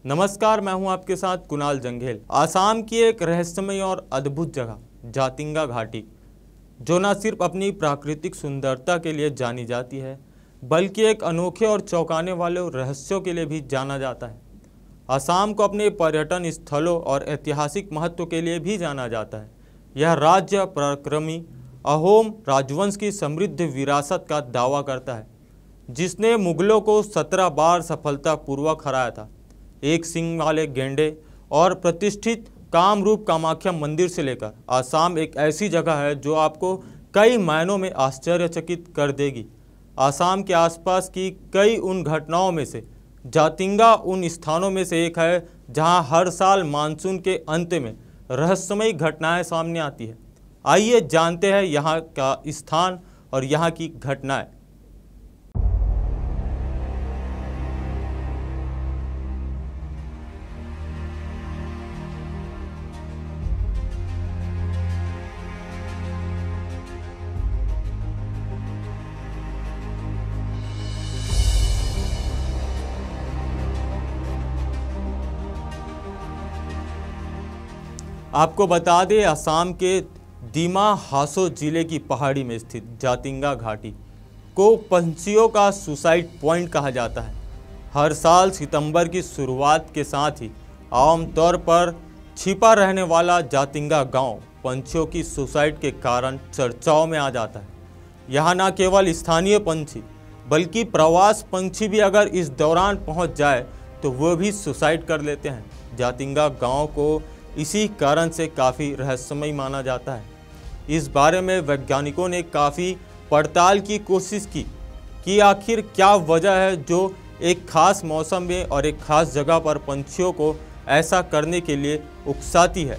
नमस्कार, मैं हूं आपके साथ कुणाल जंघेल। आसाम की एक रहस्यमय और अद्भुत जगह जातिंगा घाटी, जो न सिर्फ अपनी प्राकृतिक सुंदरता के लिए जानी जाती है, बल्कि एक अनोखे और चौंकाने वाले रहस्यों के लिए भी जाना जाता है। आसाम को अपने पर्यटन स्थलों और ऐतिहासिक महत्व के लिए भी जाना जाता है। यह राज्य पराक्रमी अहोम राजवंश की समृद्ध विरासत का दावा करता है, जिसने मुगलों को 17 बार सफलतापूर्वक हराया था। एक सिंग वाले गेंडे और प्रतिष्ठित कामरूप कामाख्या मंदिर से लेकर आसाम एक ऐसी जगह है जो आपको कई मायनों में आश्चर्यचकित कर देगी। आसाम के आसपास की कई उन घटनाओं में से जातिंगा उन स्थानों में से एक है जहां हर साल मानसून के अंत में रहस्यमयी घटनाएं सामने आती है। आइए जानते हैं यहाँ का स्थान और यहाँ की घटनाएं। आपको बता दें, असम के दीमा हासो जिले की पहाड़ी में स्थित जातिंगा घाटी को पंछियों का सुसाइड पॉइंट कहा जाता है। हर साल सितंबर की शुरुआत के साथ ही आमतौर पर छिपा रहने वाला जातिंगा गांव पंछियों की सुसाइड के कारण चर्चाओं में आ जाता है। यहाँ न केवल स्थानीय पंछी बल्कि प्रवास पंछी भी अगर इस दौरान पहुँच जाए तो वो भी सुसाइड कर लेते हैं। जातिंगा गाँव को इसी कारण से काफ़ी रहस्यमय माना जाता है। इस बारे में वैज्ञानिकों ने काफ़ी पड़ताल की कोशिश की कि आखिर क्या वजह है जो एक खास मौसम में और एक खास जगह पर पंछियों को ऐसा करने के लिए उकसाती है।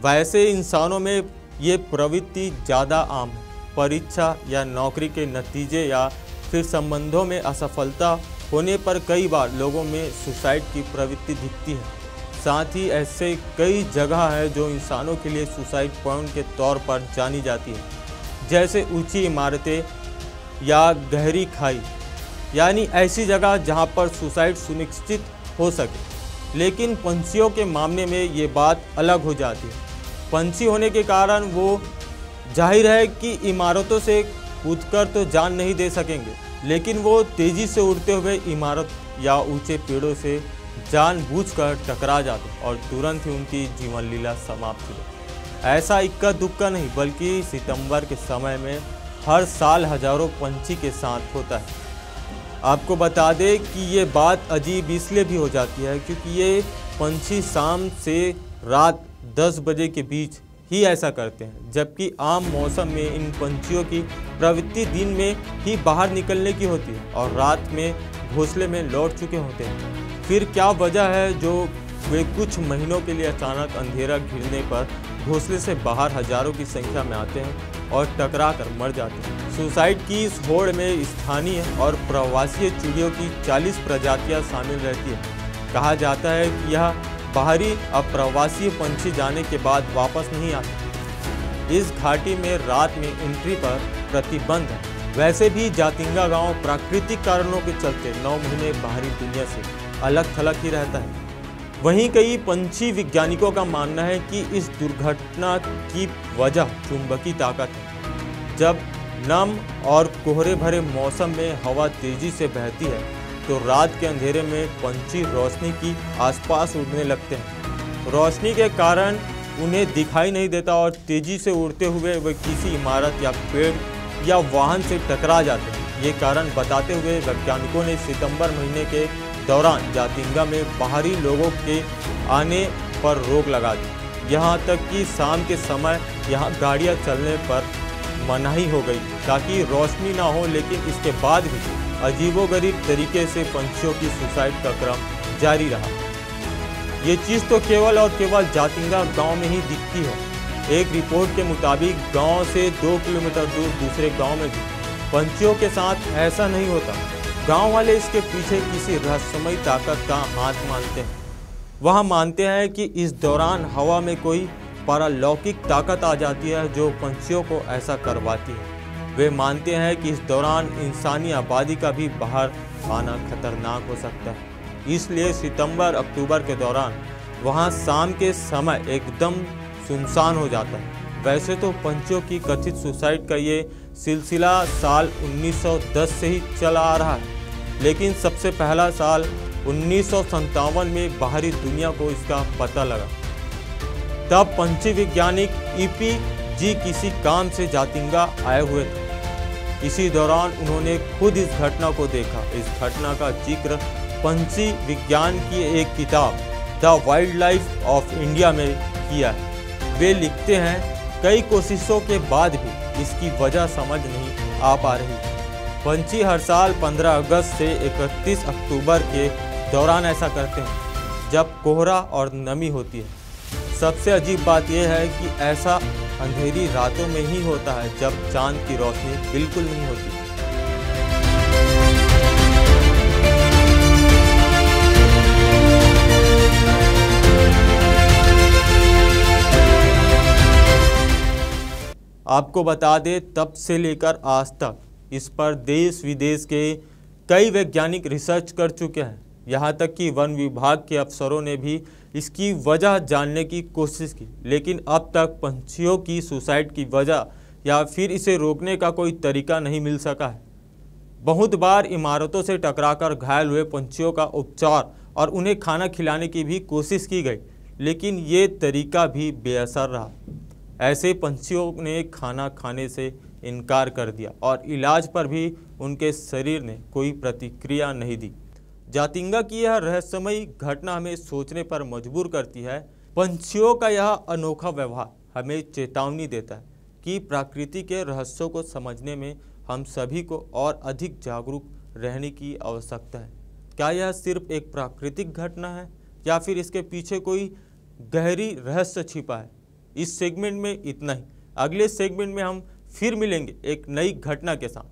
वैसे इंसानों में ये प्रवृत्ति ज़्यादा आम है। परीक्षा या नौकरी के नतीजे या फिर संबंधों में असफलता होने पर कई बार लोगों में सुसाइड की प्रवृत्ति दिखती है। साथ ही ऐसे कई जगह है जो इंसानों के लिए सुसाइड पॉइंट के तौर पर जानी जाती है, जैसे ऊंची इमारतें या गहरी खाई, यानी ऐसी जगह जहां पर सुसाइड सुनिश्चित हो सके। लेकिन पंछियों के मामले में ये बात अलग हो जाती है। पंछी होने के कारण वो जाहिर है कि इमारतों से कूदकर तो जान नहीं दे सकेंगे, लेकिन वो तेज़ी से उड़ते हुए इमारत या ऊंचे पेड़ों से जानबूझकर टकरा जाते और तुरंत ही उनकी जीवन लीला समाप्त हो जाती। ऐसा इक्का दुक्का नहीं, बल्कि सितंबर के समय में हर साल हजारों पंछी के साथ होता है। आपको बता दें कि ये बात अजीब इसलिए भी हो जाती है क्योंकि ये पंछी शाम से रात 10 बजे के बीच ही ऐसा करते हैं, जबकि आम मौसम में इन पंछियों की प्रवृत्ति दिन में ही बाहर निकलने की होती है और रात में घोंसले में लौट चुके होते हैं। फिर क्या वजह है जो वे कुछ महीनों के लिए अचानक अंधेरा घिरने पर घोंसले से बाहर हजारों की संख्या में आते हैं और टकरा कर मर जाते हैं। सुसाइड की इस होड़ में स्थानीय और प्रवासी चिड़ियों की 40 प्रजातियां शामिल रहती हैं। कहा जाता है कि यह बाहरी अप्रवासी पंछी जाने के बाद वापस नहीं आते। इस घाटी में रात में एंट्री पर प्रतिबंध है। वैसे भी जातिंगा गांव प्राकृतिक कारणों के चलते 9 महीने बाहरी दुनिया से अलग थलग ही रहता है। वहीं कई पंछी वैज्ञानिकों का मानना है कि इस दुर्घटना की वजह चुंबकीय ताकत है। जब नम और कोहरे भरे मौसम में हवा तेजी से बहती है तो रात के अंधेरे में पंछी रोशनी की आसपास उड़ने लगते हैं। रोशनी के कारण उन्हें दिखाई नहीं देता और तेजी से उड़ते हुए वे किसी इमारत या पेड़ या वाहन से टकरा जाते हैं। ये कारण बताते हुए वैज्ञानिकों ने सितंबर महीने के दौरान जातिंगा में बाहरी लोगों के आने पर रोक लगा दी। यहाँ तक कि शाम के समय यहाँ गाड़ियाँ चलने पर मनाही हो गई ताकि रोशनी ना हो, लेकिन इसके बाद भी अजीबोगरीब तरीके से पंछियों की सुसाइड का क्रम जारी रहा। ये चीज़ तो केवल और केवल जातिंगा गांव में ही दिखती है। एक रिपोर्ट के मुताबिक गांव से 2 किलोमीटर दूर दूसरे गांव में भी पंछियों के साथ ऐसा नहीं होता। गांव वाले इसके पीछे किसी रहस्यमयी ताकत का हाथ मानते हैं। वह मानते हैं कि इस दौरान हवा में कोई पारलौकिक ताकत आ जाती है जो पंछियों को ऐसा करवाती है। वे मानते हैं कि इस दौरान इंसानी आबादी का भी बाहर आना खतरनाक हो सकता है। इसलिए सितंबर अक्टूबर के दौरान वहां शाम के समय एकदम सुनसान हो जाता है। वैसे तो पंछियों की कथित सुसाइड का ये सिलसिला साल 1910 से ही चला आ रहा है, लेकिन सबसे पहला साल 1957 में बाहरी दुनिया को इसका पता लगा। तब पंछी वैज्ञानिक ईपी जी किसी काम से जातिंगा आए हुए थे। इसी दौरान उन्होंने खुद इस घटना को देखा। इस घटना का जिक्र पंछी विज्ञान की एक किताब the wild life of India में किया है। वे लिखते हैं, कई कोशिशों के बाद भी इसकी वजह समझ नहीं आ पा रही। पंछी हर साल 15 अगस्त से 31 अक्टूबर के दौरान ऐसा करते हैं, जब कोहरा और नमी होती है। सबसे अजीब बात यह है कि ऐसा अंधेरी रातों में ही होता है, जब चांद की रोशनी बिल्कुल नहीं होती। आपको बता दें, तब से लेकर आज तक इस पर देश विदेश के कई वैज्ञानिक रिसर्च कर चुके हैं। यहाँ तक कि वन विभाग के अफसरों ने भी इसकी वजह जानने की कोशिश की, लेकिन अब तक पंछियों की सुसाइड की वजह या फिर इसे रोकने का कोई तरीका नहीं मिल सका है। बहुत बार इमारतों से टकराकर घायल हुए पंछियों का उपचार और उन्हें खाना खिलाने की भी कोशिश की गई, लेकिन ये तरीका भी बेअसर रहा। ऐसे पंछियों ने खाना खाने से इनकार कर दिया और इलाज पर भी उनके शरीर ने कोई प्रतिक्रिया नहीं दी। जातिंगा की यह रहस्यमयी घटना हमें सोचने पर मजबूर करती है। पंछियों का यह अनोखा व्यवहार हमें चेतावनी देता है कि प्रकृति के रहस्यों को समझने में हम सभी को और अधिक जागरूक रहने की आवश्यकता है। क्या यह सिर्फ एक प्राकृतिक घटना है या फिर इसके पीछे कोई गहरी रहस्य छिपा है? इस सेगमेंट में इतना ही। अगले सेगमेंट में हम फिर मिलेंगे एक नई घटना के साथ।